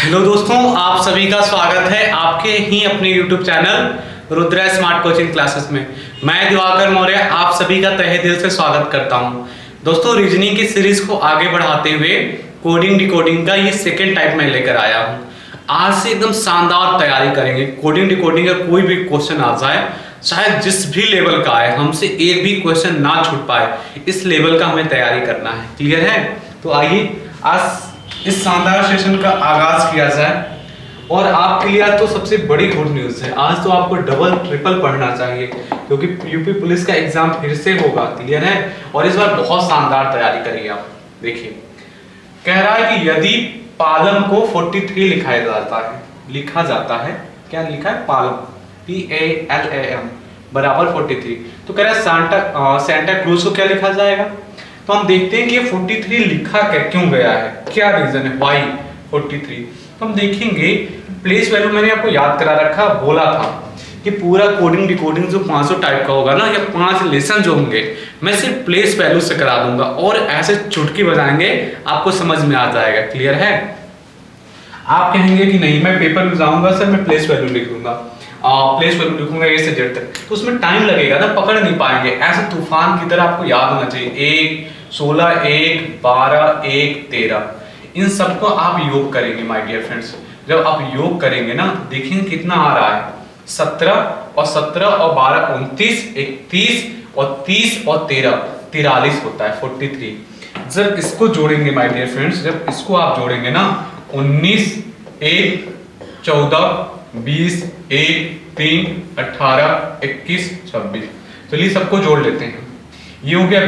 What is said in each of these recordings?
Hello दोस्तों, आप सभी का स्वागत है आपके ही अपने YouTube channel Rudra smart coaching classes में। मैं दिवाकर मौर्य आप सभी का तहे दिल से स्वागत करता हूं। दोस्तों, रीजनिंग की सीरीज को आगे बढ़ाते हुए कोडिंग डिकोडिंग का ये सेकेंड टाइप में लेकर आया हूं। आज से एकदम शानदार तैयारी करेंगे। कोडिंग डिकोडिंग का कोई भी क्वेश्चन आ जाए, चाहे जिस भी लेवल का आए, हमसे एक भी क्वेश्चन ना छूट पाए, इस लेवल का हमें तैयारी करना है। क्लियर है? तो आइए आज इस शानदार सेशन का आगाज किया जाए। और आपके लिए आज तो सबसे बड़ी गुड न्यूज है, आज तो आपको डबल ट्रिपल पढ़ना चाहिए क्योंकि यूपी पुलिस का एग्जाम फिर से होगा। क्लियर है? और इस बार बहुत शानदार तैयारी करिए आप। देखिए, कह रहा है कि यदि पालम को 43 लिखा जाता है, क्या लिखा है? पालम, PALAM बराबर 43। तो कह रहा है सेंटा क्रूज को क्या लिखा जाएगा? तो हम देखते हैं कि 43 लिखा क्यों गया है, क्या रीजन है, वाई 43। तो हम देखेंगे प्लेस वैल्यू मैंने आपको याद करा रखा, बोला था कि पूरा कोडिंग डिकोडिंग जो 500 टाइप का होगा ना, या 5 लेसन जो होंगे, मैं सिर्फ प्लेस वैल्यू से करा दूंगा और ऐसे चुटकी बजाएंगे, आपको समझ में आ जाएगा। क्लियर है? आप कहेंगे कि नहीं, मैं पेपर में जाऊंगा सर, मैं प्लेस वैल्यू लिख दूंगा, प्लेस वैल्यू लिखूंगा ए से जेड तक, तो उसमें टाइम लगेगा ना, पकड़ नहीं पाएंगे। ऐसे तूफान की तरह आपको याद होना चाहिए। 1, 16, 1, 12, 1, 13, इन सबको आप योग करेंगे माय डियर फ्रेंड्स। जब आप योग करेंगे ना, देखेंगे कितना आ रहा है, 17 और 12 29, 31 और 30 और 13 43 होता है 43। जब इसको जोड़ेंगे माय डियर फ्रेंड्स, जब इसको आप जोड़ेंगे ना, 19, 1, 14, 20, 1, 3, 18, 21, 26। चलिए सबको जोड़ लेते हैं। ये हो गया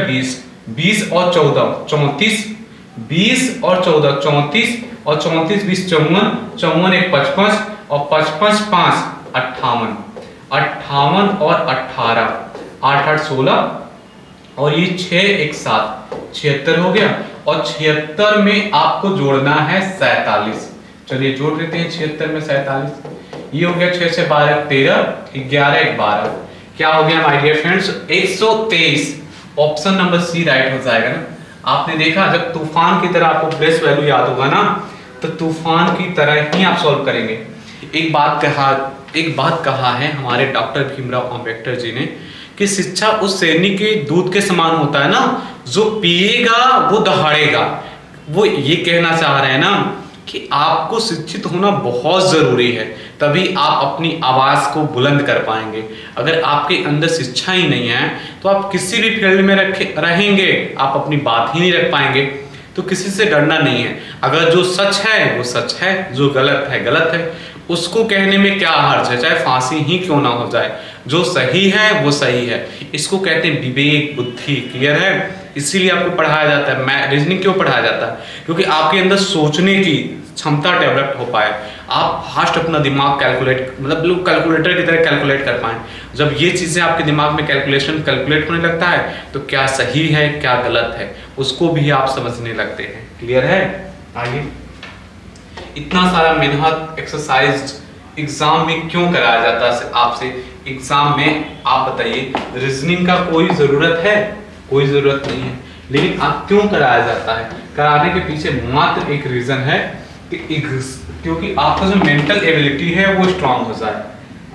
20 और 14 34, 20 और 14 34 और 34 20 54, 54 1 55 और 55 5 58, 58 और 18 8 8 16 और ये 6 1 7 76 हो गया। और 76 में आपको जोड़ना है 47। चलिए जोड़ लेते हैं 76 में 47। ये हो गया 6 से 12 13, 11 1 12, क्या हो गया my dear friends? 123। Option number C right हो जाएगा ना। आपने देखा, जब तूफान की तरह आपको प्लेस वैल्यू याद होगा ना, तो तूफान की तरह ही आप सॉल्व करेंगे। एक बात कहा है हमारे डॉक्टर भीमराव अंबेडकर जी ने कि शिक्षा उस शेरनी के दूध के समान होता है ना, जो पिएगा वो दहाड़ेगा। वो ये कहना चाह रहे हैं ना कि आपको शिक्षित होना बहुत जरूरी है, तभी आप अपनी आवाज को बुलंद कर पाएंगे। अगर आपके अंदर शिक्षा ही नहीं है तो आप किसी भी फील्ड में रहेंगे, आप अपनी बात ही नहीं रख पाएंगे। तो किसी से डरना नहीं है। अगर जो सच है वो सच है, जो गलत है गलत है, उसको कहने में क्या हर्ज है, चाहे फांसी ही क्यों ना हो जाए। जो सही है वो सही है, इसको कहते हैं विवेक बुद्धि। क्लियर है? इसीलिए आपको पढ़ाया जाता है। मैं रीजनिंग क्यों पढ़ाया जाता है? क्योंकि आपके अंदर सोचने की क्षमता डेवलप हो पाए, आप फास्ट अपना दिमाग कैलकुलेट, मतलब लोग कैलकुलेटर की तरह कैलकुलेट कर पाए। जब ये चीजें आपके दिमाग में कैलकुलेट होने लगता है, तो क्या सही है क्या गलत है उसको भी आप समझने लगते हैं। क्लियर है? आइए, इतना सारा मेहनत एक्सरसाइज एग्जाम में क्यों कराया जाता है आपसे? एग्जाम में आप बताइए, रीजनिंग का कोई जरूरत है? कोई जरूरत नहीं है, लेकिन आप क्यों कराया जाता है? कराने के पीछे मात्र एक रीजन है कि क्योंकि आपका जो मेंटल एबिलिटी है वो स्ट्रांग हो जाए।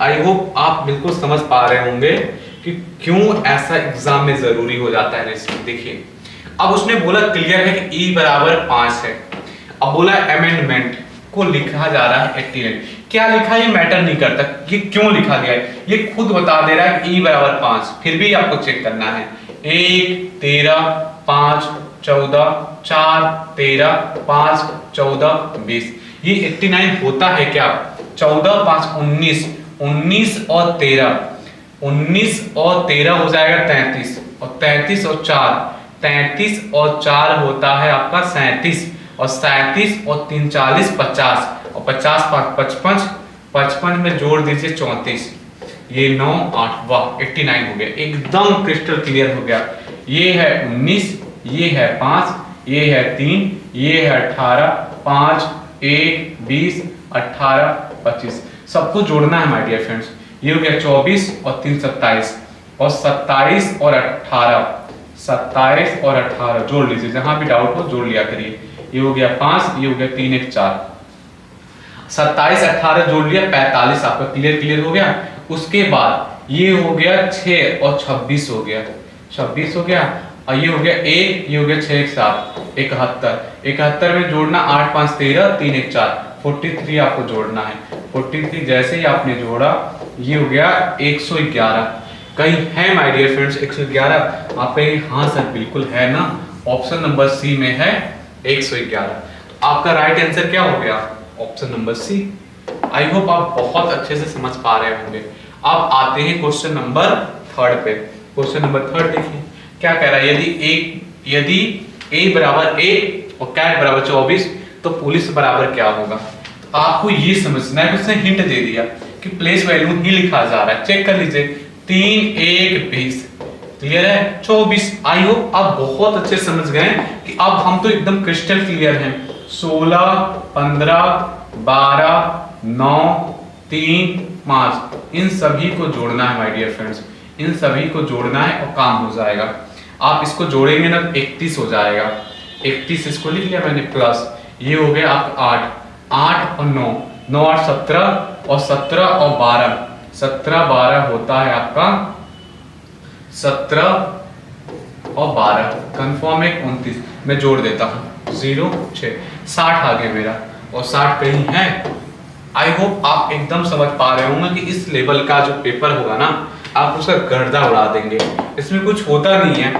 आई होप आप बिल्कुल समझ पा रहे होंगे कि क्यों ऐसा एग्जाम में जरूरी हो जाता है रीजनिंग। देखिए, अब उसने बोला क्लियर है कि E बराबर 5 है। अब बोला अमेंडमेंट को लिखा जा रहा है 89। क्या लिखा ये मैटर नहीं करता, ये क्यों लिखा गया है ये खुद बता दे रहा है कि E बराबर 5। फिर भी आपको चेक करना है। 1 13 5 14 4 13 5 14 20, ये 89 होता है क्या? 14 5 19, 19 और 13, 19 और 13 हो जाएगा 33, और 33 और 4, 33 और 4 होता है आपका 37, और 37 और 3 40 50, और 50 5 55, 55 में जोड़ दीजिए 34, ये 9 8, वाह 89 हो गया। एकदम क्रिस्टल क्लियर हो गया। ये है 19, ये है 5, ये है 3, ये है 18, 5 1 20 18 25, सबको जोड़ना है माय डियर फ्रेंड्स। ये हो गया 24 और 3 27, और 27 और 18, 27 और 18 जोड़ लीजिए, जहां भी डाउट हो जोड़ लिया करिए। ये हो गया 5, ये हो गया 3 1 4। 27 18 जोड़ लिया 45 आपका क्लियर हो गया। उसके बाद ये हो गया 6 और 26 हो गया, 26 हो गया, और ये हो गया 1, ये हो गया 6 1 7 71, 71 में जोड़ना 8 5 13 3 1 4 43 आपको जोड़ना है। 43 जैसे ही आपने जोड़ा ये हो गया 111। कहीं है माय डियर फ्रेंड्स 111? आप कहेंगे हाँ सर बिल्कुल है ना, ऑप्शन नंबर सी में है 111। तो आपका राइट आंसर क्या हो गया? Option number C. I hope आप बहुत अच्छे से समझ पा रहे होंगे। अब आते हैं क्वेश्चन नंबर 3 पे। क्वेश्चन नंबर 3 देखिए क्या कह रहा है, यदि a बराबर 1 और कैट बराबर 24 तो पुलिस बराबर क्या होगा? तो आपको ये समझना है, उसने हिंट दे दिया कि प्लेस वैल्यू ही लिखा जा रहा है। चेक कर लीजिए 3 1 20 क्लियर है 24। आई होप आप बहुत अच्छे समझ गए कि अब हम तो एकदम क्रिस्टल क्लियर हैं। 16 15 12 9 3 5 इन सभी को जोड़ना है माय डियर फ्रेंड्स, इन सभी को जोड़ना है और काम हो जाएगा। आप इसको जोड़ेंगे ना 31 हो जाएगा। 31 इसको लिख लिया मैंने प्लस, ये हो गया आप 8 और 9 9 8 17 और 17 और 12 17 12 होता है आपका 17 और 12 कंफर्म है 29। मैं जोड़ देता हूँ 0 6 60 आ गया मेरा, और 60 कहीं है। आई होप आप एकदम समझ पा रहे होंगे कि इस लेवल का जो पेपर होगा ना आप उसका गर्दा उड़ा देंगे। इसमें कुछ होता नहीं है,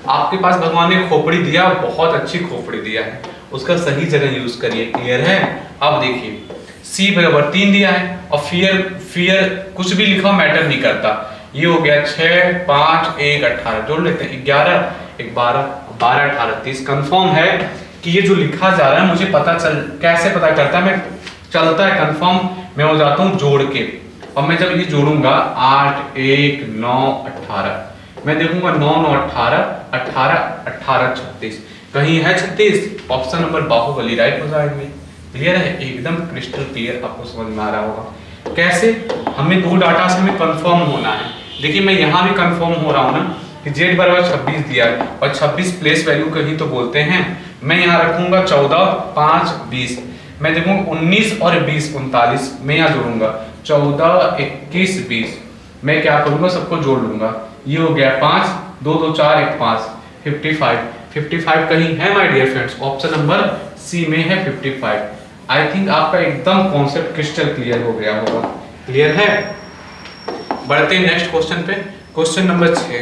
आपके पास भगवान ने खोपड़ी दिया, बहुत अच्छी खोपड़ी दिया है, उसका सही जगह यूज करिए। क्लियर है? अब देखिए सी बराबर 3 दिया है और फियर कुछ भी लिखा मैटर नहीं करता। ये हो गया 6 5 1 18 जोड़ लेते हैं 11 1 12 12 18 30। कंफर्म है कि ये जो लिखा जा रहा है मुझे पता चल, कैसे पता करता है, मैं चलता है कंफर्म मैं हो जाता हूँ जोड़ के। और मैं जब ये जोड़ूंगा 8 1 9 18 मैं देखूंगा 9 9 18 18 18 36 कहीं है 36, ऑप्शन नंबर बाहुबली राइट हो जाएंगे। क्लियर है? एकदम क्रिस्टल क्लियर आपको समझ में आ रहा होगा। कैसे? हमें दो डाटा से हमें कंफर्म होना है। देखिए मैं यहाँ भी कंफर्म हो रहा हूँ ना कि z बराबर 26 दिया है और 26 प्लेस वैल्यू कहीं तो बोलते हैं। मैं यहाँ रखूंगा 14 5 20, मैं देखूंगा 19 और 20 39, मैं यहाँ जोड़ूंगा 14 21 20, मैं क्या करूंगा सबको जोड़ लूंगा। ये हो गया 5 2 2 4 1 5 55 कहीं है my dear friends, option number C में है 55। आई थिंक आपका एकदम कॉन्सेप्ट क्रिस्टल क्लियर हो गया होगा। क्लियर है? बढ़ते हैं नेक्स्ट क्वेश्चन पे। Question number 6।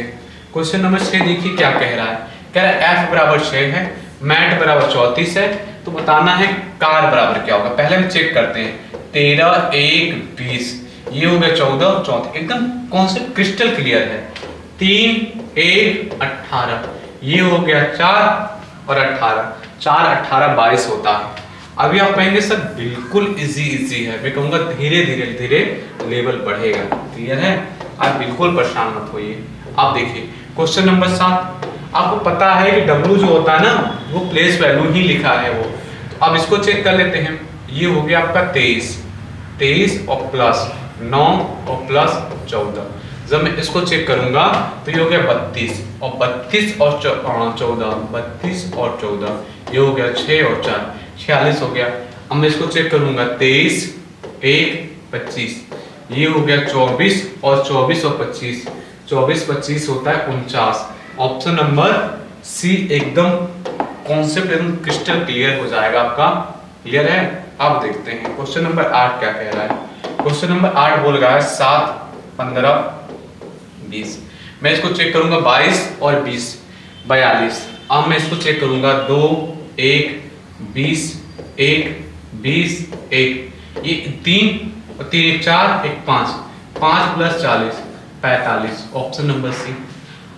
क्वेश्चन नंबर 6 देखिए क्या कह रहा है। कह रहा है f बराबर 6 है, मैट बराबर 34 है, तो बताना है कार बराबर क्या होगा। पहले हम चेक करते हैं 13 1 20, ये हो गया 14 34, एकदम कॉन्सेप्ट क्रिस्टल क्लियर है। 3 1 18, ये हो गया 4 और 18, 4 18 22 होता है। अभी आप कहेंगे सर बिल्कुल इजी है, मैं कहूंगा धीरे धीरे लेवल बढ़ेगा। क्लियर है? आप बिल्कुल परेशान मत होइए। आप देखिए क्वेश्चन नंबर 7, आपको पता है कि W जो होता है ना वो प्लेस वैल्यू ही लिखा है वो, तो अब इसको चेक कर लेते हैं। ये हो गया आपका 23 और प्लस 9 और प्लस 14। जब मैं इसको चेक करूंगा तो ये हो गया 32 और 32 और 14 32 और 14, ये हो गया 6 और 4 46 हो गया। अब मैं इसको चेक करूंगा 23 1 25, ये हो गया 24 और 24 और 25, 24 25 होता है 49। ऑप्शन नंबर सी एकदम कॉन्सेप्ट एकदम क्रिस्टल क्लियर हो जाएगा आपका। क्लियर है? अब देखते हैं क्वेश्चन नंबर 8 क्या कह रहा है। क्वेश्चन नंबर 8 बोल रहा है 7 15 20, मैं इसको चेक करूंगा 22 और 20 42। अब मैं इसको चेक करूंगा 2 1 20 1 20 1, ये 3 और 3 1 4 1 5 5 plus 40 45, option number C.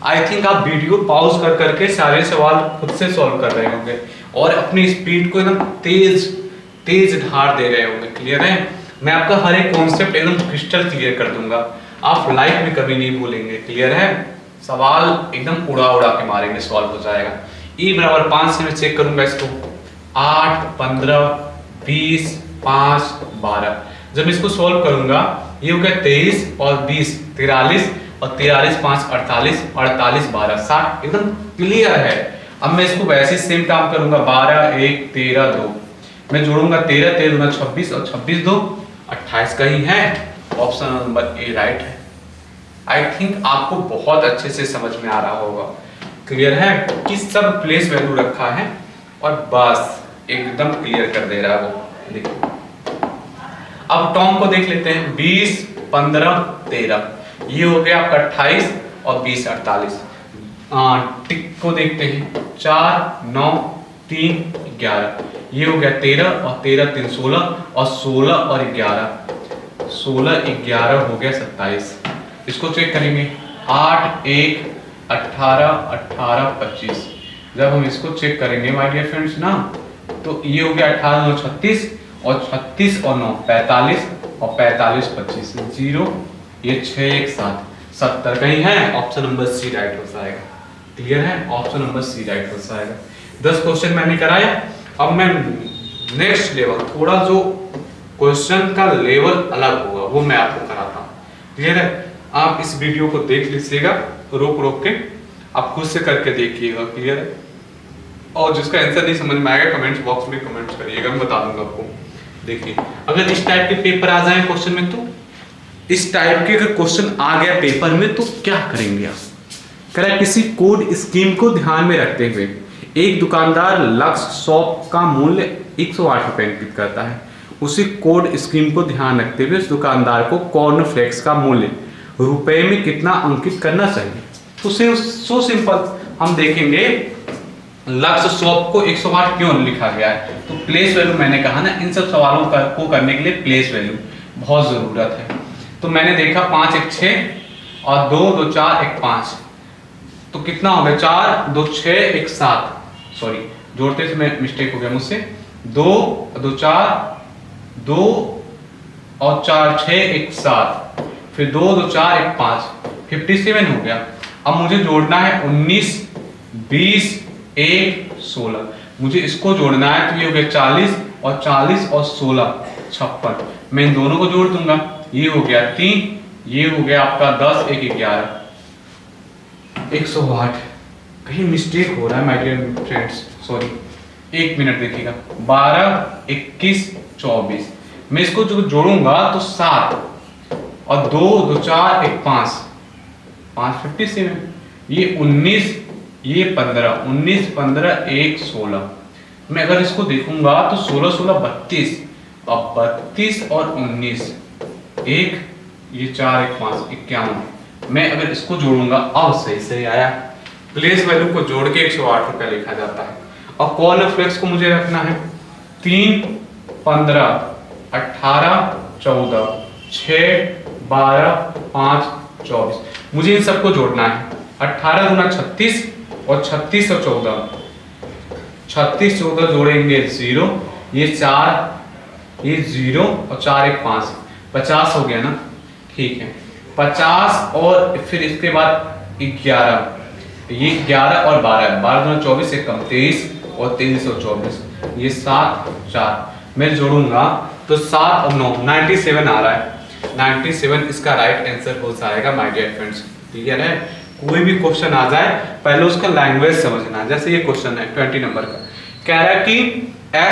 I think आप वीडियो पॉज कर करके सारे सवाल खुद से सॉल्व कर रहे होंगे और अपनी स्पीड को एकदम तेज धार दे रहे होंगे। क्लियर है? मैं आपका हर एक कॉन्सेप्ट एकदम क्रिस्टल क्लियर कर दूंगा, आप लाइफ में कभी नहीं भूलेंगे। क्लियर है? सवाल एकदम उड़ा के मारेंगे, सॉल्व हो जाएगा। e बराबर 5 से मैं चेक करूंगा इसको 8 15 20 5 12, जब इसको सॉल्व करूंगा ये हो गया 23 और 20 43 और 43 5 48 48 12 60, एकदम क्लियर है। अब मैं इसको वैसे सेम काम करूंगा 12 1 13 2, मैं जोड़ूंगा 13, 13 दूना 26 और 26 दो 28 का ही है। ऑप्शन नंबर ए राइट है। आई थिंक आपको बहुत अच्छे से समझ में आ रहा होगा, क्लियर है कि सब प्लेस वैल्यू रखा है और बस एकदम क्लियर कर दे रहा है वो। देखिए अब टॉम को देख लेते हैं। 20, 15, 13 ये हो गया आपका 28 और 20 48। टिक को देखते हैं 4, 9, 3, 11 ये हो गया 13 और 13 3 16 और 16 और 11 16 11 हो गया 27। इसको चेक करेंगे 8 1 18 18 25। जब हम इसको चेक करेंगे माय डियर फ्रेंड्स ना, तो ये हो गया 18 9 36 और 36 और 9 45 और 45 25 0 ये 6 1 7 70 कहीं है। ऑप्शन नंबर सी राइट हो जाएगा। क्लियर है, ऑप्शन नंबर सी राइट हो जाएगा। 10 क्वेश्चन मैंने कराया। अब मैं नेक्स्ट लेवल, थोड़ा जो क्वेश्चन का लेवल अलग होगा वो मैं आपको कराता हूँ। क्लियर है, आप इस वीडियो को देख लीजिएगा रोक रोक के, आप खुद से करके देखिएगा। क्लियर है, और जिसका आंसर नहीं समझ में आएगा कमेंट्स बॉक्स में कमेंट्स करिएगा, मैं बता दूंगा आपको। देखिए अगर इस टाइप के पेपर आ जाए क्वेश्चन में, तो इस टाइप के अगर क्वेश्चन आ गया पेपर में तो क्या करेंगे आप? करें किसी कोड स्कीम को ध्यान में रखते हुए एक दुकानदार लक्स शॉप का मूल्य 108 रुपए अंकित करता है। उसी कोड स्कीम को ध्यान रखते हुए उस दुकानदार को कॉर्नफ्लेक्स का मूल्य रुपए में कितना अंकित करना चाहिए? तो सो सिंपल, हम देखेंगे लक्स शॉप को 108 क्यों लिखा गया है। तो प्लेस वैल्यू मैंने कहा ना, इन सब सवालों को करने के लिए प्लेस वैल्यू बहुत जरूरत है। तो मैंने देखा 5 1 6 और 2 2 4 1 5, तो कितना हो गया 4 2 6 1 7। सॉरी जोड़ते समय मिस्टेक हो गया मुझसे। 2 2 4 2 और 4 6 1 7, फिर 2 2 4 1 5 57 हो गया। अब मुझे जोड़ना है 19 20 1 16, मुझे इसको जोड़ना है। तो ये हो गया 40 और 40 और 16 56। मैं इन दोनों को जोड़ दूंगा, ये हो गया 3, ये हो गया आपका 10 1 11 108। कहीं मिस्टेक हो रहा है my dear friends, sorry 1 minute देखिएगा। 12 21 24, मैं इसको जो जोड़ूंगा तो 7 और 2 2 4 1 5 5 57, ये 19 ये 15 19 15 1 16। मैं अगर इसको देखूंगा तो 16 16 32 और 32 और 19 1 ये 4 1 5 51। मैं अगर इसको जोड़ूंगा अब सही से आया। प्लेस वैल्यू को जोड़ के 108 रुपया लिखा जाता है। और कॉर्नफ्लेक्स को मुझे रखना है 3 15 18 14 6 12 5 24। मुझे इन सबको जोड़ना है। 18 गुना 36 और 36 और 14, 36 14 जोड़ेंगे 0, ये 4 ये 0 और 4 1 5 50 हो गया ना। ठीक है 50 और फिर इसके बाद 11, ये 11 और 12 12 गुना 24 से कम 23 और 23 और 24, ये 7 4। मैं जोड़ूंगा तो 7 और 9 97 आ रहा है। 97 इसका राइट आंसर हो जाएगा माय डियर फ्रेंड्स। क्लियर है, कोई भी क्वेश्चन आ जाए पहले उसका लैंग्वेज समझना है। जैसे ये क्वेश्चन है 20 नंबर का, कह रहा है कि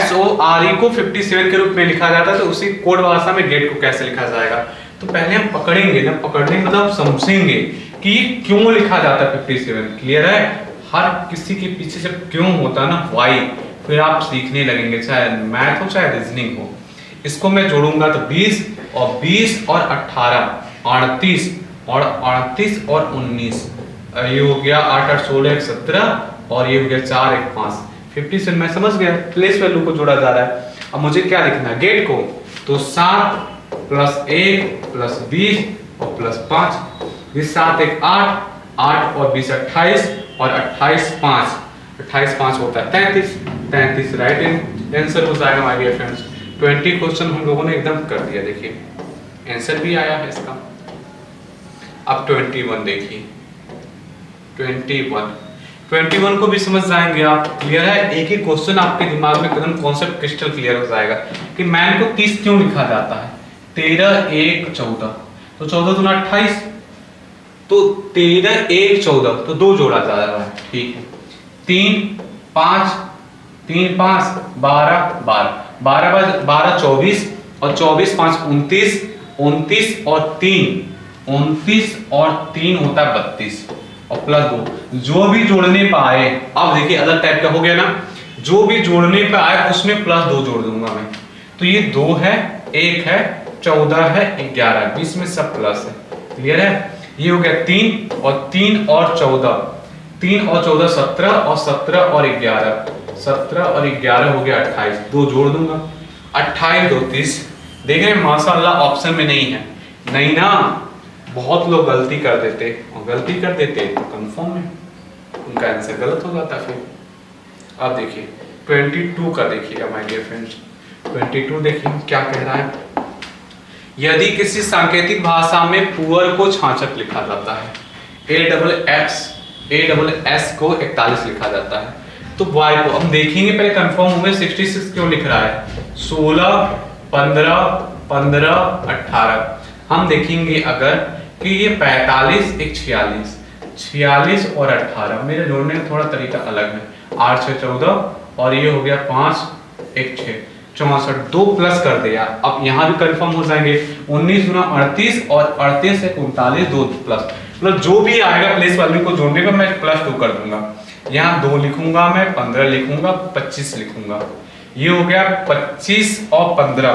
SORE को 57 के रूप में लिखा जाता है, तो उसी कोड भाषा में गेट को कैसे लिखा जाएगा। तो पहले हम पकड़ेंगे ना, पकड़ने मतलब समझेंगे कि ये क्यों लिखा जाता है 57। क्लियर है, हर किसी के पीछे जब क्यों होता है ना वाई, फिर आप सीखने लगेंगे, चाहे मैथ हो चाहे रीजनिंग हो। इसको मैं जोड़ूंगा तो 20 और 20 और 18 38 और 38 और 19, ये हो गया 8 8 16 17 और ये हो गया 4 1 5 50 से मैं समझ गया प्लेस वैल्यू को जोड़ा जा रहा है। अब मुझे क्या लिखना है गेट को, तो 7 प्लस 1 प्लस 20 और प्लस 5, ये 7 1 8 8 और 20 28 और 28 5 28 5 होता है 33 33 राइट आंसर हो जाएगा माय डियर फ्रेंड्स। 20 क्वेश्चन हम लोगों ने एकदम कर दिया, देखिए आंसर भी आया है इसका। अब 21 देखिए, 21 को भी समझ जाएंगे आप। क्लियर है, एक ही क्वेश्चन आपके दिमाग में एकदम कॉन्सेप्ट क्रिस्टल क्लियर हो जाएगा कि मैन को 30 क्यों लिखा जाता है। 13 1 14, तो 14 दूना 28, तो 13 1 14, तो 2 जोड़ा जा रहा है। ठीक है, 3 5 3 5 12 12, 12 24 और 24 5 29, 29 और 3 होता है 32 और प्लस 2 जो भी जोड़ने पे आए। अब देखिए अलग टाइप का हो गया ना, जो भी जोड़ने पे आए उसमें प्लस 2 जोड़ दूंगा मैं। तो ये 2 है, 1 है, 14 है, 11 20 में सब प्लस है। क्लियर है? ये हो गया 3 और 14 3 और 14 17 और 17 और 11 17 और 11 हो गया 28, 2 जोड़ दूंगा 28 2 30। देख रहे हैं माशाअल्लाह ऑप्शन में नहीं है। नहीं ना, बहुत लोग गलती कर देते और गलती कर देते तो कंफर्म में उनका आंसर गलत हो जाता फिर। अब देखिए 22 का देखिएगा माय डियर फ्रेंड्स, 22 देखिए क्या कह रहा है। यदि किसी सांकेतिक भाषा में पुअर को 66 लिखा जाता है, ASS को 41 लिखा जाता है, तो y को हम देखेंगे पहले कंफर्म होंगे 66 क्यों लिख रहा है। 16 15 15 18 हम देखेंगे अगर कि ये 45 एक 46 और 18 मेरे जोड़ने का थोड़ा तरीका अलग है। 8 6 14 और ये हो गया 5 एक 6 64, 2 प्लस कर दिया। अब यहाँ भी कंफर्म हो जाएंगे 19 गुना 38 और 38 से 39 2 प्लस, मतलब जो भी आएगा प्लेस वैल्यू को जोड़ने का मैं +2 कर दूंगा। यहाँ 2 लिखूंगा मैं, 15 लिखूंगा, 25 लिखूंगा। ये हो गया 25 और 15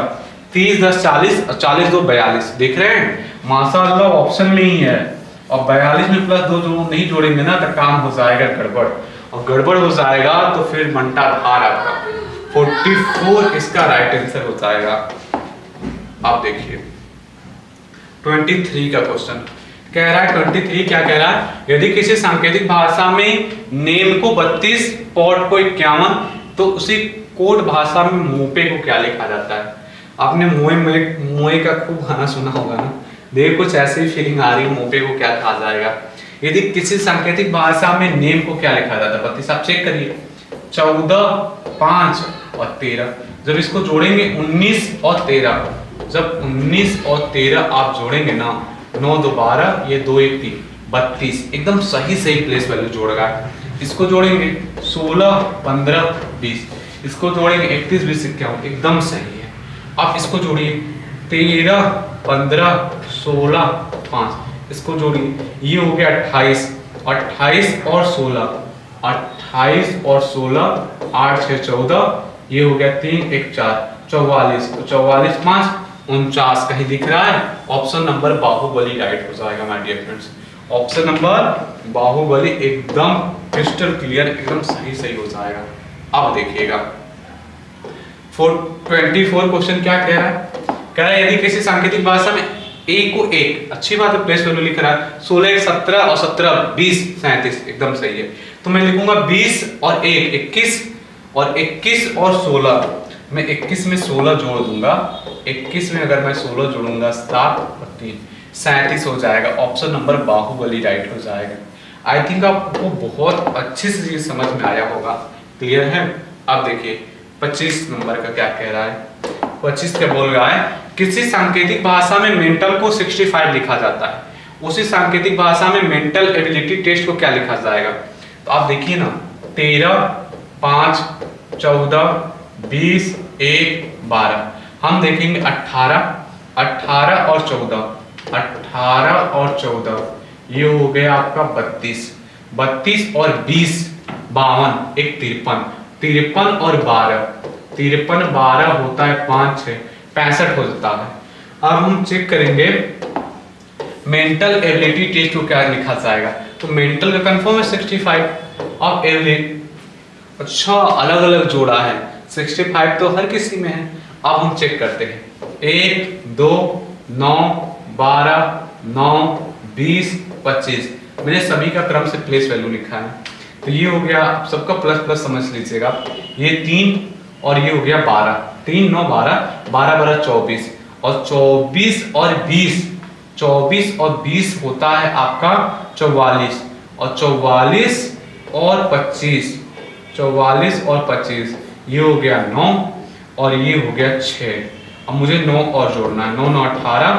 30 10 40 और 40 2 42। देख रहे हैं माशाअल्लाह ऑप्शन में ही है। और 42 में +2 जो नहीं जोड़ेंगे ना तो काम हो जाएगा गड़बड़, और गड़बड़ हो जाएगा तो फिर मंटा धार आपका 44 इसका राइट आंसर हो जाएगा। आप देखिए 23 का क्वेश्चन कह रहा है। 23 क्या कह रहा है, यदि किसी सांकेतिक भाषा में नेम को 32 पॉट को 51 तो उसी कोड भाषा में मोपे को क्या लिखा जाता है। आपने मोए का खूब गाना सुना होगा ना, देख कुछ ऐसी फीलिंग आ रही है। मोपे को क्या कहा जाएगा। यदि किसी सांकेतिक भाषा में नेम को क्या लिखा जाता है 32, आप चेक करिए 14 5 और 13, जब इसको जोड़ेंगे 19 और 13, जब 19 और 13 आप जोड़ेंगे ना 9 2 12 ये 2 1 3 32, एकदम सही प्लेस वैल्यू जोड़ रहा है। इसको जोड़ेंगे 16 15 20, इसको जोड़ेंगे 31 20 51, एकदम सही है। आप इसको जोड़िए 13 15 16 5, इसको जोड़िए ये हो गया 28 28 और 16 28 और 16 8 6 14, ये हो गया 3 1 4 44 44 5 49 कहीं दिख रहा है। ऑप्शन नंबर बाहुबली राइट हो जाएगा my dear friends. Option number Baahubali एकदम क्रिस्टल क्लियर, एकदम सही हो जाएगा। अब देखिएगा 24 क्वेश्चन क्या कह रहा है। कह रहा है यदि किसी सांकेतिक भाषा में a को 1, अच्छी बात है प्लेस वैल्यू लिख रहा है। 16 1 17 और 17 20 37, एकदम सही है। तो मैं लिखूंगा 20 और 1 21 और 21 और 16, मैं 21 में 16 जोड़ दूंगा। 21 में अगर मैं 16 जोड़ूंगा 7 और 3 37 हो जाएगा। ऑप्शन नंबर बाहुबली राइट हो जाएगा। आई थिंक आपको बहुत अच्छे से ये समझ में आया होगा। क्लियर है? अब देखिए 25 नंबर का क्या कह रहा है। 25 क्या बोल रहा है, किसी सांकेतिक भाषा में मेंटल को 65 लिखा जाता है, उसी सांकेतिक भाषा में मेंटल एबिलिटी टेस्ट को क्या लिखा जाएगा। तो आप देखिए ना 13 5 14 20 1 12, हम देखेंगे 18 और 14 ये हो गया आपका 32 और 20 52 एक 53 और 12 होता है 5 6 65 हो जाता है। अब हम चेक करेंगे मेंटल एबिलिटी टेस्ट को क्या लिखा जाएगा। तो मेंटल का कंफर्म है 65। अब एबिलिटी अच्छा अलग अलग जोड़ा है, 65 तो हर किसी में है। अब हम चेक करते हैं 1 2 9 12 9 20 25, मैंने सभी का क्रम से प्लेस वैल्यू लिखा है। तो ये हो गया सबका प्लस प्लस समझ लीजिएगा। ये 3 और ये हो गया 12, 3 9 12 12 12 24 और 24 और 20 होता है आपका 44 और 44 और 25 ये हो गया 9 और ये हो गया 6। अब मुझे 9 और जोड़ना है, 9 9 18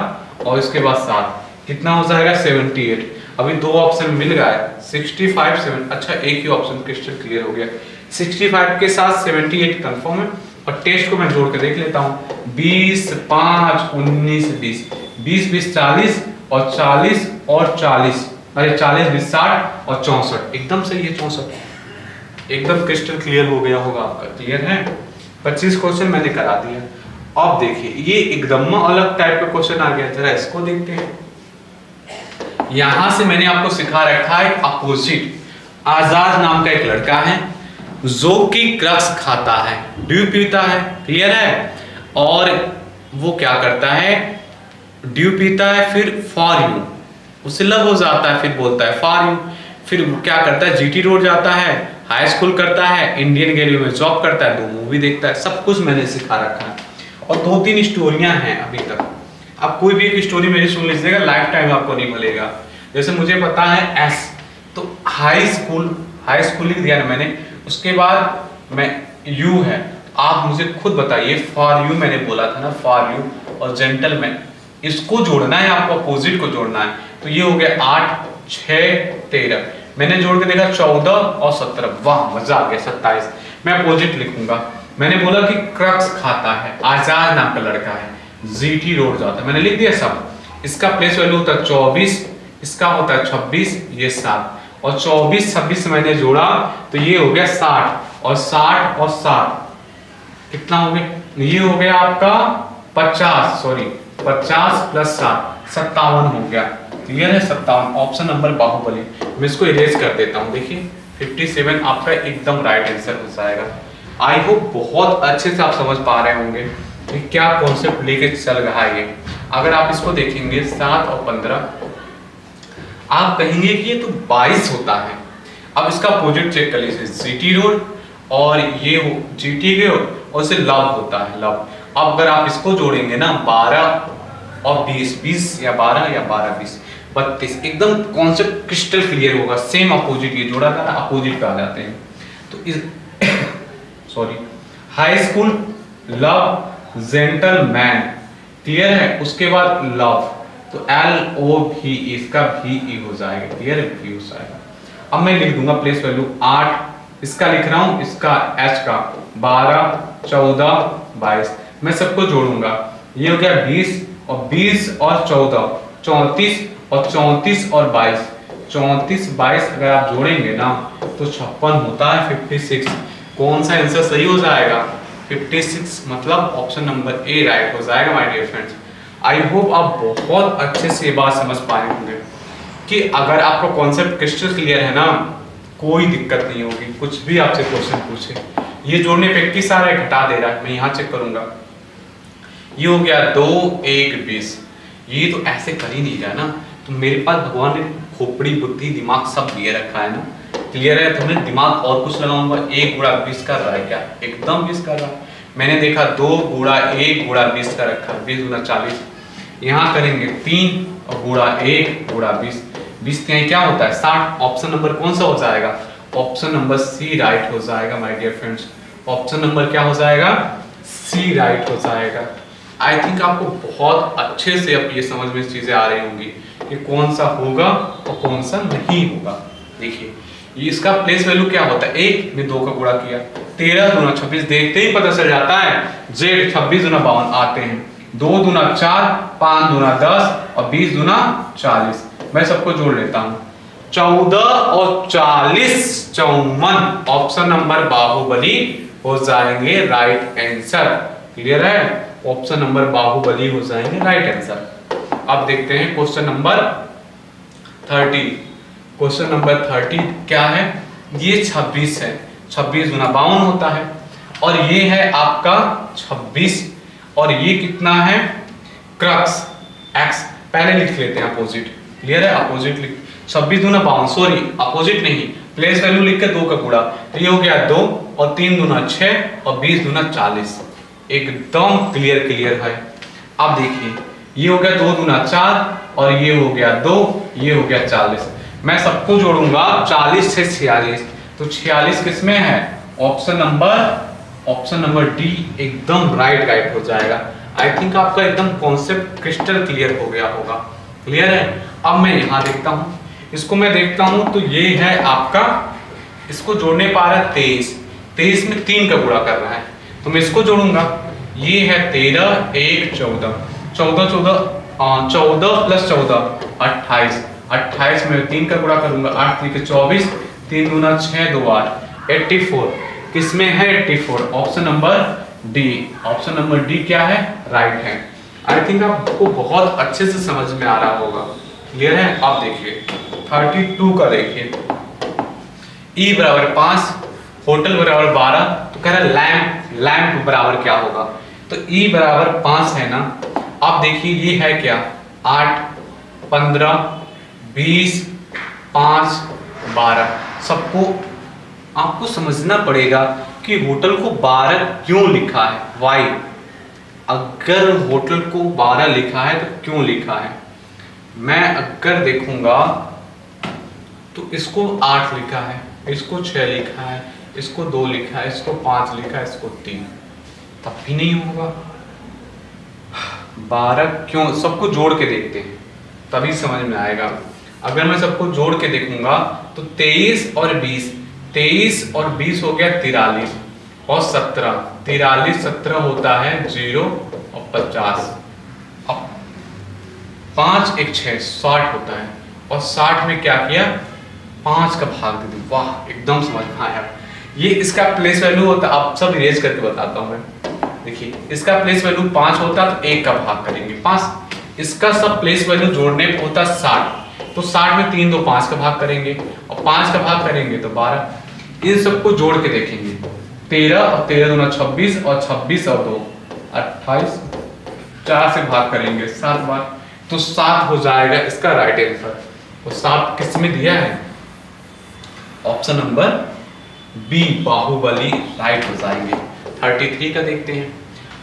और इसके बाद 7 कितना हो जाएगा 78। अभी 2 ऑप्शन मिल गया है 65 7, अच्छा एक ही ऑप्शन क्रिस्टल क्लियर हो गया। 65 के साथ 78 कंफर्म है। और टेस्ट को मैं जोड़ के देख लेता हूँ। 20, 5, 19, 20, 20, 20, 40 और 40 और 40, अरे 40, 20, 60 और 64, एकदम सही है 64। एकदम क्रिस्टल क्लियर हो गया होगा आपका, क्लियर है। 25 क्वेश्चन मैंने करा दिया। अब देखिए ये एकदम अलग टाइप का क्वेश्चन आ गया, जरा इसको देखते हैं। यहां से मैंने आपको सिखा रखा है अपोजिट। आजाद नाम का एक लड़का है जो कि क्रक्स खाता है, ड्यू पीता है, क्लियर है। और वो क्या करता है, ड्यू पीता है, फिर फॉर यू, उससे लव हो जाता है, फिर बोलता है फॉर यू। फिर क्या करता है, जीटी रोड जाता है, हाई स्कूल करता है, इंडियन गैलरी में जॉब करता है, 2 मूवी देखता है, सब कुछ मैंने सिखा रखा है। और 2-3 स्टोरियां हैं अभी तक। आप कोई भी एक स्टोरी मेरी सुन लीजिएगा, लाइफ टाइम आपको नहीं मिलेगा। जैसे मुझे पता है एस, तो हाई स्कूल लिख दिया ना मैंने, उसके बाद मैं यू है, आप मुझे खुद बताइए, फॉर यू मैंने बोला था ना, फॉर यू और जेंटलमैन, इसको जोड़ना है आपको, अपोजिट को जोड़ना है। तो ये हो गया 8, 6, 13, मैंने जोड़ के देखा 14 और 17, वाह मजा आ गया 27। मैं अपोजिट लिखूंगा। मैंने बोला कि क्रक्स खाता है, आजाद नाम का लड़का है, जीटी रोड जाता है, मैंने लिख दिया सब। इसका प्लेस वैल्यू होता है 24, इसका होता है 26, ये 7, और 24, 26 मैंने जोड़ा तो ये हो गया 60, और 60 और 60 कितना हो गया, ये हो गया आपका 50 प्लस 60, 57 हो गया, क्लियर है। 57 ऑप्शन नंबर बाहुबली। मैं इसको इरेज कर देता हूं, देखिए 57 आपका एकदम राइट आंसर हो जाएगा। आई होप बहुत अच्छे से आप समझ पा रहे होंगे कि क्या कॉन्सेप्ट लेके चल रहा है ये। अगर आप इसको देखेंगे 7 और 15, आप कहेंगे कि ये तो 22 होता है। अब इसका अपोजिट चेक कर लीजिए, जीटी रोड और ये हो जीटी रोड और से लव होता है, लव। अब अगर आप इसको जोड़ेंगे ना 12 और 20, 20 या 12 या 12, 20, 32, एकदम कॉन्सेप्ट क्रिस्टल क्लियर होगा। सेम अपोजिट ये जोड़ा था ना, अपोजिट पे आ जाते हैं। तो इस high school, love, gentleman, clear है। उसके बाद लव, तो LOVE, इसका VE हो जाएगा, क्लियर है, V हो जाएगा। अब मैं लिख दूंगा प्लेस वैल्यू 8, इसका लिख रहा हूं, इसका H का 12, 14, 22, मैं सबको जोड़ूंगा, ये हो गया 20 और 20 और 14, 34 और 34 और 22, 34, 22 अगर आप जोड़ेंगे ना तो 56 होता है, 56। कौन सा आंसर सही हो जाएगा, 56, मतलब ऑप्शन नंबर ए राइट हो जाएगा my dear friends. I hope आप बहुत अच्छे से ये बात समझ पाए होंगे कि अगर आपका कॉन्सेप्ट क्रिस्टल क्लियर है ना, कोई दिक्कत नहीं होगी, कुछ भी आपसे क्वेश्चन पूछे। ये जोड़ने पे 21 आ रहा है, घटा दे रहा है, मैं यहाँ चेक करूंगा, ये हो गया 2, 1, 20, ये तो ऐसे कर ही नहीं रहा ना। तो मेरे पास भगवान ने खोपड़ी, बुद्धि, दिमाग सब दिए रखा है ना, क्लियर है। तो मैं दिमाग और कुछ लगाऊंगा, 1 गुणा 20 कर रहा है क्या, एकदम 20 कर रहा है। मैंने देखा 2 गुणा 1 गुणा 20 का रखा है, 20 गुणा 40। यहाँ करेंगे 3 और गुणा 1 गुणा 20, 20 के क्या होता है 60। ऑप्शन नंबर कौन सा हो जाएगा, ऑप्शन नंबर सी राइट हो जाएगा my dear friends. Option number क्या हो जाएगा, सी राइट हो जाएगा। आई थिंक आपको बहुत अच्छे से अब ये समझ में चीजें आ रही होंगी कि कौन सा होगा और कौन सा नहीं होगा। देखिए ये इसका प्लेस वैल्यू क्या होता है, 1 में 2 का गुणा किया, 13 दूना 26, देखते ही पता चल जाता है। जेड 26 दूना 52 आते हैं, 2 दूना 4, 5 दूना 10 और 20 दूना 40। मैं सबको जोड़ लेता हूँ, 14 और 40, 54, ऑप्शन नंबर बाहुबली हो जाएंगे राइट आंसर, क्लियर है। ऑप्शन नंबर बाहुबली हो जाएंगे राइट आंसर। अब देखते हैं क्वेश्चन नंबर 30। क्वेश्चन नंबर 30 क्या है, ये 26 है, 26 गुना 52 होता है, और ये है आपका 26, और ये कितना है क्रक्स x, पहले लिख लेते हैं अपोजिट, क्लियर है। अपोजिट लिख 26 दूना 52, सॉरी अपोजिट नहीं, प्लेस वैल्यू लिख के 2 का गुणा, तो ये हो गया 2 और 3 दूना 6 और 20 दूना 40, एकदम क्लियर है। अब देखिए ये हो गया 2 दूना 4 और ये हो गया 2, ये हो गया 40। मैं सबको जोड़ूंगा 40 से 46, तो 46 किसमें है, ऑप्शन नंबर डी एकदम राइट हो जाएगा। आई थिंक आपका एकदम कॉन्सेप्ट क्रिस्टल क्लियर हो गया होगा, क्लियर है। अब मैं यहाँ देखता हूँ, इसको मैं देखता हूँ, तो ये है आपका, इसको जोड़ने पा रहा है 23 में 3 का गुणा कर रहा है, तो मैं इसको जोड़ूंगा, ये है 13 1 14, 14 14 14 प्लस 14 28, 28 में 3 का गुणा करूंगा, 8 3 24, 3 दूना 6 2 8, 84 किसमें है 84, option number D. Option number D क्या है, राइट है। आई थिंक आपको बहुत अच्छे से समझ में आ रहा होगा, क्लियर है। आप देखिए 32 का देखिए, ई बराबर 5, होटल बराबर 12, तो कह रहा है लैंप, लैंप बराबर क्या होगा, तो ई बराबर 5 है ना। आप देखिए ये है क्या, 8 15 20 5 12, सबको आपको समझना पड़ेगा कि होटल को 12 क्यों लिखा है, वाई। अगर होटल को 12 लिखा है तो क्यों लिखा है, मैं अगर देखूंगा तो इसको 8 लिखा है, इसको 6 लिखा है, इसको 2 लिखा है, इसको 5 लिखा है, इसको 3, तब भी नहीं होगा। 12 क्यों, सबको जोड़ के देखते हैं तभी समझ में आएगा। अगर मैं सबको जोड़ के देखूंगा तो 23 और 20, 23 और 20 हो गया 43 और 17, 43 17 होता है 0 और 50, अब 5 1 6 60 होता है, और 60 में क्या किया, 5 का भाग दे दी। वाह एकदम समझ में आया। ये इसका प्लेस वैल्यू होता, आप सब इरेज करके बताता हूं मैं। देखिए इसका प्लेस वैल्यू 5 होता तो 1 का भाग करेंगे 5, इसका सब प्लेस वैल्यू जोड़ने पे होता 60, तो 60 में 3 2 5 का भाग करेंगे और 5 का भाग करेंगे तो 12। इन सबको जोड़ के देखेंगे, 13 और 13 दूना 26 और 26 और 2 28, 4 से भाग करेंगे 7 बार, तो 7 हो जाएगा इसका राइट आंसर। तो 7 किस में दिया है, option number B Baahubali right हो जाएंगे। 33 का देखते हैं।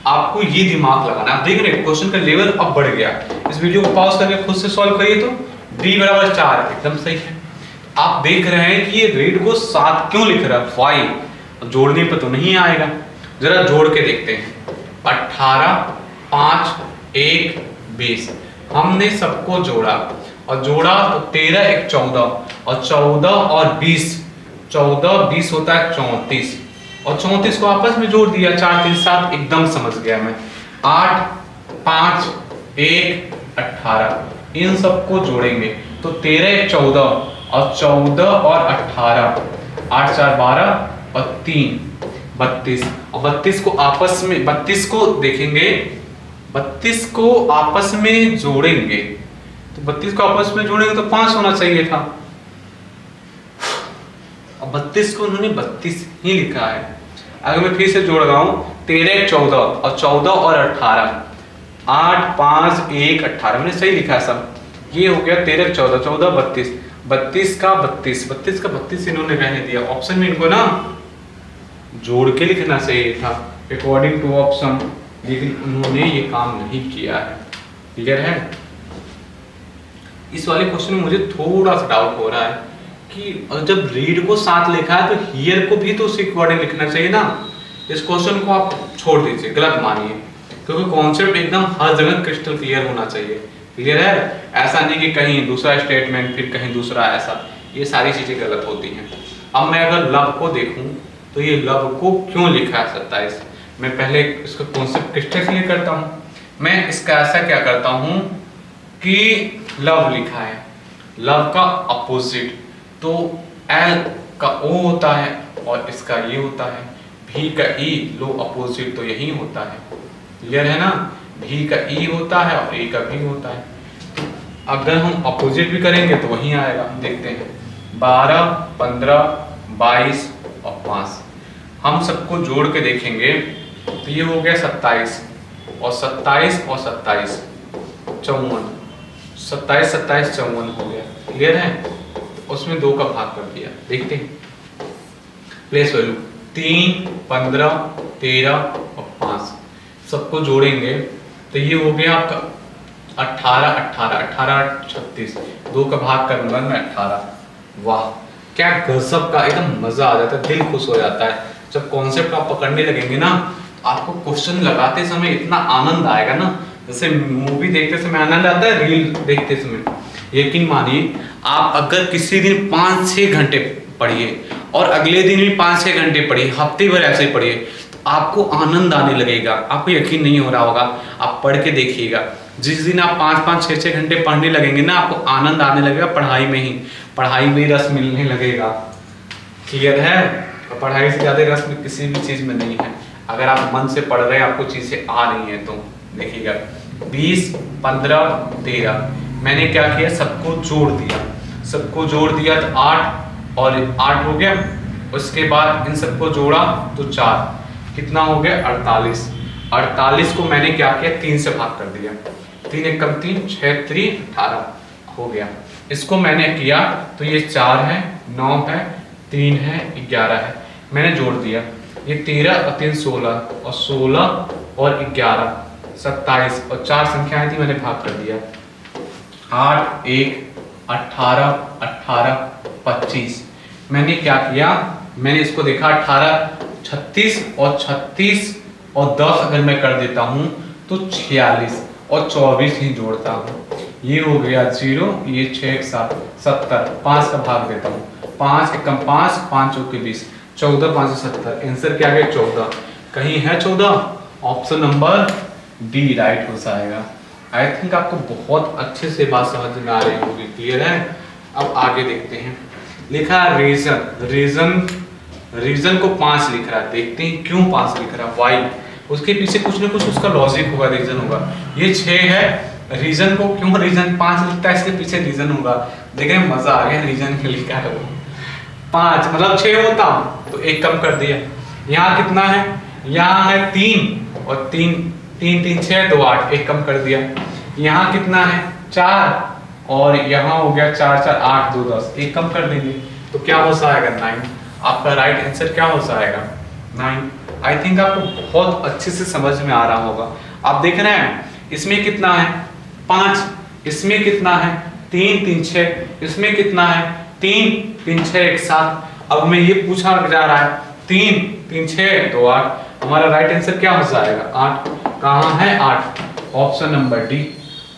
आपको ये दिमाग लगाना, आप देख रहे हैं क्वेश्चन का लेवल अब बढ़ गया। इस वीडियो को पॉज करके खुद से सॉल्व करिए तो डी बराबर 4 एकदम सही है। आप देख रहे हैं कि ये रेड को 7 क्यों लिख रहा है, वाई, जोड़ने पे तो नहीं आएगा। जरा जोड़ के देखते हैं, 18 5 1 20, हमने सबको जोड़ा और जोड़ा तो 13 1 14 और 14 और 20, 14 20 होता है 34, और 34 को आपस में जोड़ दिया, 4 3 7, एकदम समझ गया मैं। 8 5 1 18, इन सबको जोड़ेंगे तो 13 1 14 और 14 और 18, 8 4 12 और 3 32, और 32 को आपस में, 32 को देखेंगे, 32 को आपस में जोड़ेंगे तो 32 को आपस में जोड़ेंगे तो 5 होना चाहिए था, और 32 को उन्होंने 32 ही लिखा है। अगर मैं फिर से जोड़ रहा हूं, 13 14 और 14 और 18, 8 5 1 18, मैंने सही लिखा है सब। ये हो गया 13 14 14 32, 32 का 32, 32 का 32 इन्होंने रहने दिया। ऑप्शन में इनको ना जोड़ के लिखना चाहिए था अकॉर्डिंग टू ऑप्शन, लेकिन उन्होंने ये काम नहीं किया है। क्लियर है। इस वाले क्वेश्चन में मुझे थोड़ा सा डाउट हो रहा है कि जब रीड को 7 लिखा है तो हियर को भी तो उसी अकॉर्डिंग लिखना चाहिए ना। इस क्वेश्चन को आप छोड़ दीजिए, गलत मानिए, क्योंकि कॉन्सेप्ट एकदम हर जगह क्रिस्टल क्लियर होना चाहिए। क्लियर है, ऐसा नहीं कि कहीं दूसरा स्टेटमेंट फिर कहीं दूसरा, ऐसा ये सारी चीजें गलत होती हैं। अब मैं अगर लव को देखूं तो ये लव को क्यों लिखा है 27, मैं पहले इसका कॉन्सेप्ट क्रिस्टल क्लियर करता हूँ। मैं इसका ऐसा क्या करता हूँ कि लव लिखा है, लव का अपोजिट तो एल का ओ होता है और इसका ये होता है, भी का ई, लो अपोजिट तो यही होता है। क्लियर है ना, भी का ई होता है और ए का भी होता है। अगर हम अपोजिट भी करेंगे तो वही आएगा। देखते हैं 12 15 22 और 5, हम सबको जोड़ के देखेंगे तो ये हो गया 27 और 27 और 27 54, 27 27 54 हो गया। क्लियर है, तो उसमें 2 का भाग कर दिया। देखते हैं प्लेस वैल्यू 3 15 13 और 5, सबको जोड़ेंगे तो ये हो गया आपका 18 18 18 36, 2 का भाग करूंगा मैं 18। वाह क्या गजब का, एकदम मजा आ जाता है, दिल खुश हो जाता है। जब कॉन्सेप्ट आप पकड़ने लगेंगे ना, आपको क्वेश्चन लगाते समय इतना आनंद आएगा ना, जैसे मूवी देखते समय आनंद आता है, रील देखते समय। यकीन मानिए, आप अगर किसी दिन 5-6 घंटे पढ़िए और अगले दिन भी 5-6 घंटे पढ़िए, हफ्ते भर ऐसे ही पढ़िए, तो आपको आनंद आने लगेगा। आपको यकीन नहीं हो रहा होगा, आप पढ़ के देखिएगा। जिस दिन आप 5-5, 6-6 घंटे पढ़ने लगेंगे ना, आपको आनंद आने लगेगा पढ़ाई में ही, पढ़ाई में रस मिलने लगेगा। क्लियर है? और पढ़ाई से ज़्यादा रस में किसी भी चीज़ में नहीं है। अगर आप मन से पढ़ रहे हैं, आपको चीज़ें आ रही हैं, तो देखिएगा 20, 15, 13 मैंने क्या किया, सबको जोड़ दिया। सबको जोड़ दिया तो 8 और 8 हो गया। उसके बाद इन सबको जोड़ा तो 4, कितना हो गया 48। 48 को मैंने क्या किया, 3 से भाग कर दिया। 3 एकम 3, 6 3 18 हो गया। इसको मैंने किया तो ये 4 है, 9 है, 3 है, 11 है, मैंने जोड़ दिया। ये 13 और 3 16 और 16 और 11 27 और 4 संख्याएं थी, मैंने भाग कर दिया। 8 1 18 18 25। मैंने क्या किया, मैंने इसको देखा 18 36 और 36 और 10 अगर मैं कर देता हूं तो 46 और 24 ही जोड़ता हूं। ये हो गया 0, ये 6 7 70, 5 का भाग देता हूं। 5 एकम 5, 5 चौके 20, 14 5 70। आंसर क्या गया 14। कहीं है 14? ऑप्शन नंबर डी राइट हो जाएगा। आई थिंक आपको बहुत अच्छे से बात समझ में आ रही होगी। क्लियर है? अब आगे देखते हैं। लिखा रीजन, रीजन को 5 लिख रहा है। देखते हैं क्यों 5 लिख रहा है, वाई। उसके पीछे कुछ ना कुछ उसका लॉजिक होगा, रीजन होगा। ये 6 है, रीजन को क्यों रीजन 5 लिखता है, इसके पीछे रीजन होगा। देखें मजा आ गया, रीजन के लिखा है वो 5, मतलब 6 होता तो 1 कम कर दिया। यहाँ कितना है, यहाँ है 3 और 3 3 3 6 2 8, 1 कम कर दिया। यहाँ कितना है 4 और यहाँ हो गया 4 4 8 2 10, 1 कम कर देंगे तो क्या हो जाएगा 9। आपका राइट आंसर क्या हो जाएगा 9। आई थिंक आपको बहुत अच्छे से समझ में आ रहा होगा। आप देख रहे हैं इसमें कितना है 5, इसमें कितना है 3 3 6, इसमें कितना है 3 3 6 1 7। अब मैं ये पूछा जा रहा है 3 3 6 2 8, हमारा राइट आंसर क्या हो जाएगा 8। कहाँ है 8? Option number D.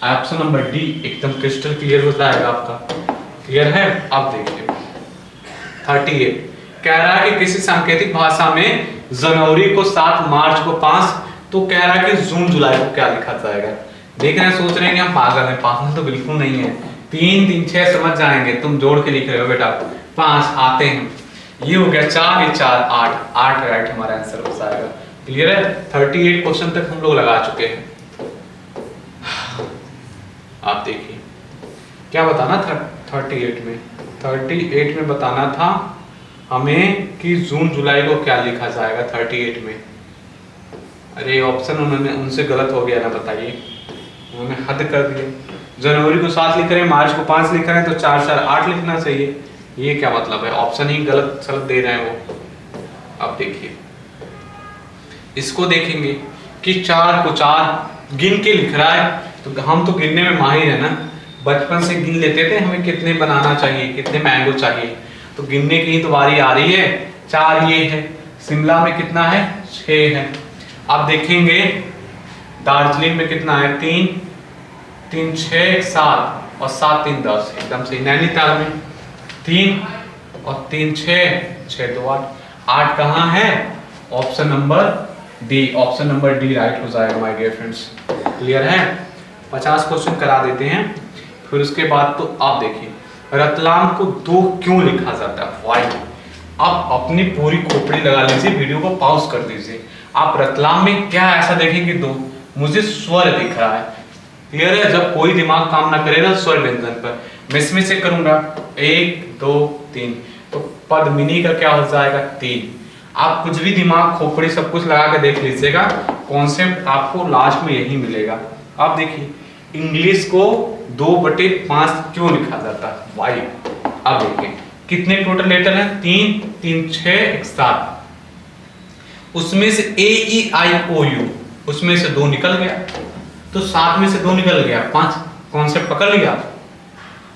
Option number D एकदम क्रिस्टल क्लियर हो जाएगा आपका। क्लियर है? अब देखिए 38 कह रहा है कि किसी सांकेतिक भाषा में जनवरी को 7, मार्च को 5, तो कह रहा है कि जून जुलाई को क्या लिखा जाएगा। देख रहे हैं, सोच रहे हैं कि हम पागल हैं, पागल तो बिल्कुल नहीं है। 3 3 6 समझ जाएंगे, तुम जोड़ के लिख रहे हो बेटा। 5 आते हैं, ये हो गया 4, ये 4 8 8 राइट हमारा आंसर हो जाएगा। क्लियर है? 38 क्वेश्चन तक हम लोग लगा चुके हैं। आप देखिए क्या बताना था 38 में बताना था हमें कि जून जुलाई को क्या लिखा जाएगा 38 में। अरे ऑप्शन उन्होंने उनसे गलत हो गया ना, बताइए, उन्होंने हद कर दिया। जनवरी को 7 लिख रहे हैं, मार्च को 5 लिख रहे हैं, तो 4 4 8 लिखना चाहिए। ये क्या मतलब है, ऑप्शन ही गलत सलत दे रहे हैं वो। अब देखिए इसको देखेंगे कि 4 को 4 गिन के लिख रहा है, तो हम तो गिनने में माहिर है ना, बचपन से गिन लेते थे हमें कितने बनाना चाहिए, कितने मैंगो चाहिए, तो गिनने की ही तो बारी आ रही है। 4 ये है, शिमला में कितना है 6 है। अब देखेंगे दार्जिलिंग में कितना है 3 3 6 7 और 7 3 10, एकदम सही। नैनीताल में 3 और 3 6 6 2 8 8 कहाँ है? Option number D. Option number D right हो जाएगा माय डियर फ्रेंड्स। क्लियर है? 50 क्वेश्चन करा देते हैं, फिर उसके बाद तो आप देखिए रतलाम को 2 क्यों लिखा जाता है, वाई। आप अपनी पूरी खोपड़ी लगा लीजिए, वीडियो को पॉज कर दीजिए। आप रतलाम में क्या ऐसा देखेंगे 2, मुझे स्वर दिख रहा है। क्लियर है? जब कोई दिमाग काम ना करे ना स्वर व्यंजन पर, मैं इसमें से करूंगा 1 2 3, तो पद्मिनी का क्या हो जाएगा 3। आप कुछ भी दिमाग खोपड़ी सब कुछ लगा के देख लीजिएगा, कॉन्सेप्ट आपको लास्ट में यही मिलेगा। आप देखिए इंग्लिश को 2/5 क्यों लिखा जाता है, वाई। अब देखिए कितने टोटल लेटर हैं 3 3 6 1 7, उसमें से ए ई आई ओ यू, उसमें से 2 निकल गया, तो 7 में से 2 निकल गया 5। कॉन्सेप्ट पकड़ लिया,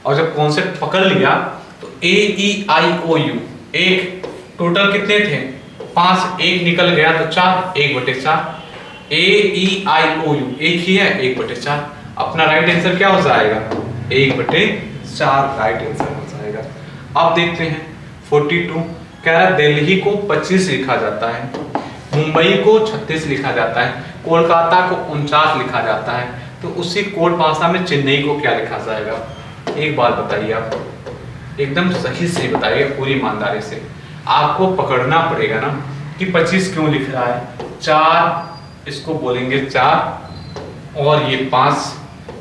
और जब कॉन्सेप्ट पकड़ लिया तो ए ई आई ओ यू, एक टोटल कितने थे 5, 1 निकल गया तो 4, 1/4। ए ई आई ओ यू एक ही है, 1/4। अपना राइट आंसर क्या हो जाएगा 1/4 राइट आंसर हो जाएगा। अब देखते हैं 42 कह रहा है दिल्ली को 25 लिखा जाता है। मुंबई को 36 लिखा जाता है, कोलकाता को 49 लिखा जाता है, तो उसी कोड भाषा में चेन्नई को क्या लिखा जाएगा? एक बात बताइए आप, एकदम सही से बताइए, पूरी ईमानदारी से। आपको पकड़ना पड़ेगा ना कि 25 क्यों लिख रहा है। 4 इसको बोलेंगे 4, और ये 5,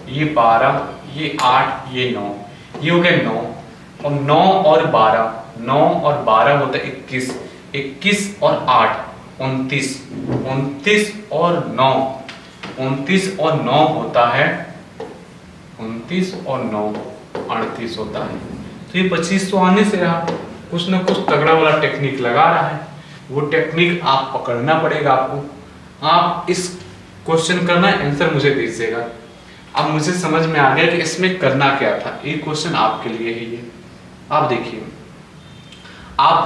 ये 12, ये 8, ये 9, ये हो गया 9, और 9 और 12, 9 और 12 होता है 21, 21 और 8 29, 29 और 9, 29 और 9 होता है 29 और 9 38 होता है। तो ये 25 तो आने से रहा, कुछ ना कुछ तगड़ा वाला टेक्निक लगा रहा है, वो टेक्निक आप पकड़ना पड़ेगा आपको। आप इस क्वेश्चन का ना आंसर मुझे दीजिएगा। अब मुझे समझ में आ गया कि इसमें करना क्या था। ये क्वेश्चन आपके लिए है ये। आप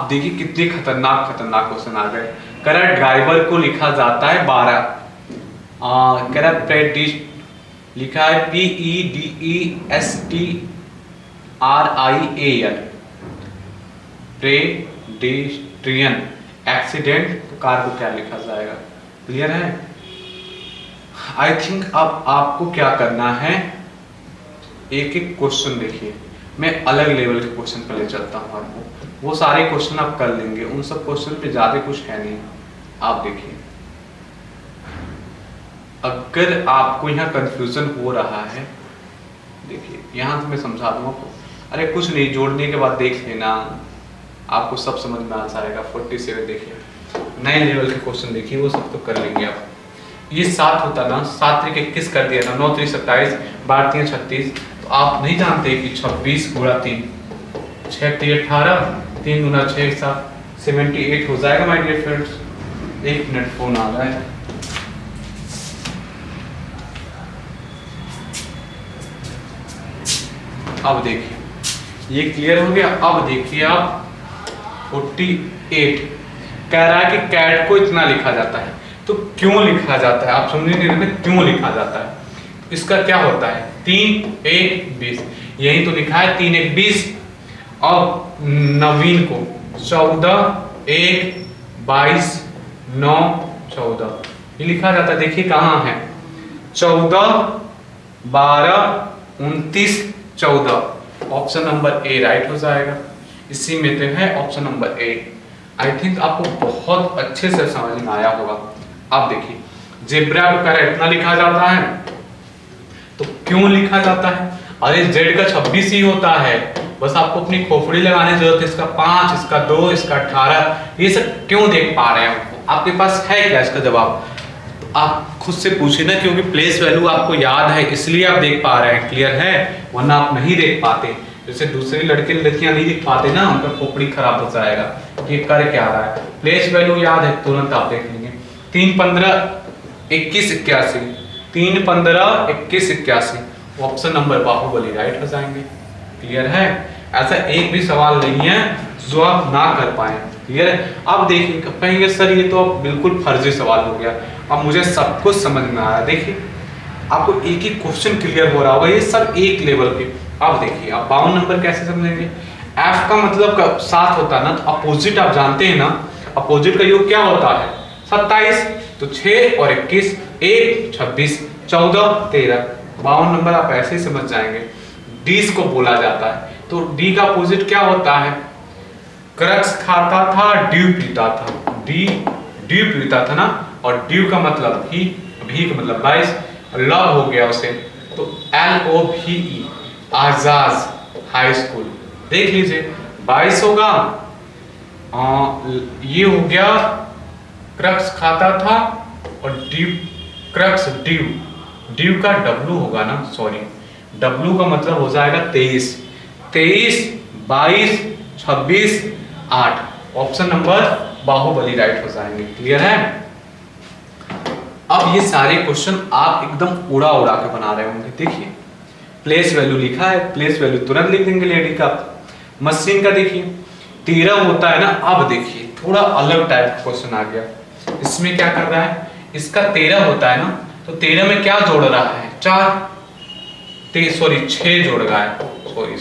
देखिए कितने खतरनाक खतरनाक क्वेश्चन आ गए। कह रहा ड्राइवर को लिखा जाता है 12, कह रहा प्रेडिस्ट लिखा है PEDESTRIAN, प्रेडिस्ट्रियन एक्सीडेंट, तो कार को क्या लिखा जाएगा? क्लियर है? आई थिंक अब आपको क्या करना है, एक एक क्वेश्चन देखिए, मैं अलग लेवल के क्वेश्चन पर ले चलता हूँ आपको। वो सारे क्वेश्चन आप कर लेंगे, उन सब क्वेश्चन पे ज्यादा कुछ है नहीं। आप देखिए, अगर आपको यहाँ कंफ्यूजन हो रहा है, देखिए यहाँ से मैं समझा दूँ आपको। अरे कुछ नहीं, जोड़ने के बाद देख लेना, आपको सब समझ में आ जाएगा। 47 देखिए, नए लेवल के क्वेश्चन देखिए, वो सब तो कर लेंगे आप। ये 7 होता ना, 7 तरीके 21 कर दिया ना, 9 3 27, 12 3 36, तो आप नहीं जानते कि 26 गुणा 3, 6 3 18, 3 गुना 6 7, 78 हो जाएगा माय डियर फ्रेंड्स। एक मिनट, फोन आ रहा है। अब देखिए ये क्लियर हो गया। अब देखिए आप 48 कह रहा है कि कैट को इतना लिखा जाता है, तो क्यों लिखा जाता है आप समझेंगे ना, क्यों लिखा जाता है। इसका क्या होता है, 3 1 20, यही तो लिखा है 3 1 20। अब नवीन को 14 1 22 9 14 ये लिखा जाता है। देखिए कहाँ है, 14 12 29 14, ऑप्शन नंबर ए राइट हो जाएगा। इसी में तो है option number A. I think आपको बहुत अच्छे से समझ में आया होगा। अब देखिए जेब्रा को कह इतना लिखा जाता है, तो क्यों लिखा जाता है? अरे जेड का 26 ही होता है, बस आपको अपनी खोपड़ी लगाने की जरूरत है। इसका 5, इसका 2, इसका 18, ये सब क्यों देख पा रहे हैं? आपके पास है क्या इसका जवाब? आप खुद से पूछिए ना, क्योंकि प्लेस वैल्यू आपको याद है इसलिए आप देख पा रहे हैं। क्लियर है? वरना आप नहीं देख पाते। जैसे दूसरे लड़के लड़कियां नहीं दिख पाते ना, उनका खोपड़ी खराब हो जाएगा कि कर क्या रहा है। प्लेस वैल्यू याद है, तुरंत आप देख लेंगे। 3 15 21 81, 3 15 21 81, ऑप्शन नंबर बाहुबली राइट हो जाएंगे। क्लियर है? ऐसा एक भी सवाल नहीं है जो आप ना कर पाए। क्लियर है? अब देखिए कहेंगे सर ये तो अब बिल्कुल फर्जी सवाल हो गया। अब मुझे सब कुछ समझ में आया। देखिए आपको एक ही क्वेश्चन क्लियर हो रहा होगा, ये सब एक लेवल पे। अब देखिए आप 52 नंबर कैसे समझेंगे? एफ का मतलब 7 होता है ना, तो अपोजिट आप जानते हैं ना, अपोजिट का योग क्या होता है? 27, तो 6 और 21 1 26 14 13, 52 नंबर आप ऐसे ही समझ जाएंगे। डी को बोला जाता है, तो डी का अपोजिट क्या होता है? क्रक्स खाता था, ड्यू पीता था। ड्यू पीता था ना, और ड्यू का मतलब भी का मतलब 22, लव हो गया उसे, तो LOVE आजाज हाई स्कूल। देख लीजिए 22 होगा, ये हो गया क्रक्स खाता था, और ड्यू क्रक्स ड्यू का W होगा ना, सॉरी W का मतलब हो जाएगा 23, 22 26 8, ऑप्शन नंबर बाहुबली राइट हो जाएंगे। क्लियर है? अब ये सारे क्वेश्चन आप एकदम उड़ा उड़ा के बना रहे होंगे। देखिए प्लेस वैल्यू लिखा है, प्लेस वैल्यू तुरंत लिख देंगे लेडी का। मशीन का देखिए 13 होता है ना। अब देखिए थोड़ा अलग टाइप का क्वेश्चन आ गया। इसमें क्या कर रहा है? इसका 13 होता है ना, तो 13 में क्या जोड़ रहा है? 4 6 जोड़ रहा है, सॉरी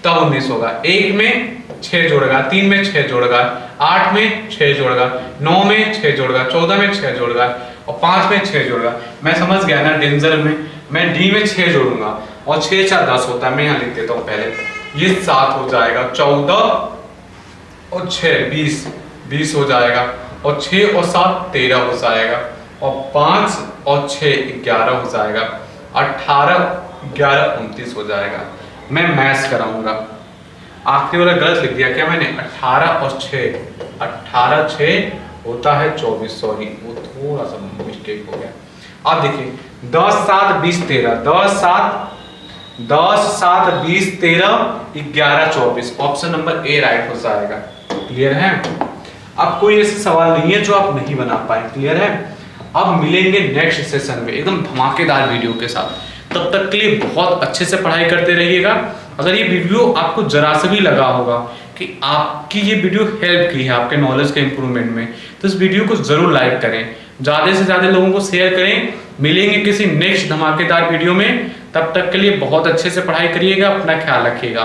तब 19 होगा। 1 में 6 जोड़ेगा, 3 में 6 जोड़ेगा, 8 में 6 जोड़ेगा, 9 में 6 जोड़ेगा, 14 में 6 जोड़ेगा और 5 में 6 जोड़ेगा। मैं समझ गया ना डेंजर में, मैं डी में 6 जोड़ूंगा और 6 4 10 होता है। मैं यहाँ लिख देता हूँ पहले, ये 7 हो जाएगा, 14 और 6 20 हो जाएगा और 6 और 7 13 हो जाएगा और 5 और 6 11 हो जाएगा, 18 11 29 हो जाएगा। मैं मैथ्स कराऊंगा। आखिरी वाला गलत लिख दिया क्या मैंने? 18 और 6, 18 6 होता है 24, सॉरी वो थोड़ा सा मिस्टेक हो गया। अब देखिए 10 7 20 13, 10 7 20 13 11 24, ऑप्शन नंबर ए राइट हो जाएगा। क्लियर है? अब कोई ऐसा सवाल नहीं है जो आप नहीं बना पाए। क्लियर है? अब मिलेंगे नेक्स्ट सेशन में एकदम धमाकेदार वीडियो के साथ। तब तक के लिए बहुत अच्छे से पढ़ाई करते रहिएगा। अगर ये वीडियो आपको जरा से भी लगा होगा कि आपकी ये वीडियो हेल्प की है आपके नॉलेज के इंप्रूवमेंट में, तो इस वीडियो को जरूर लाइक करें, ज़्यादा से ज़्यादा लोगों को शेयर करें। मिलेंगे किसी नेक्स्ट धमाकेदार वीडियो में, तब तक के लिए बहुत अच्छे से पढ़ाई करिएगा, अपना ख्याल रखिएगा।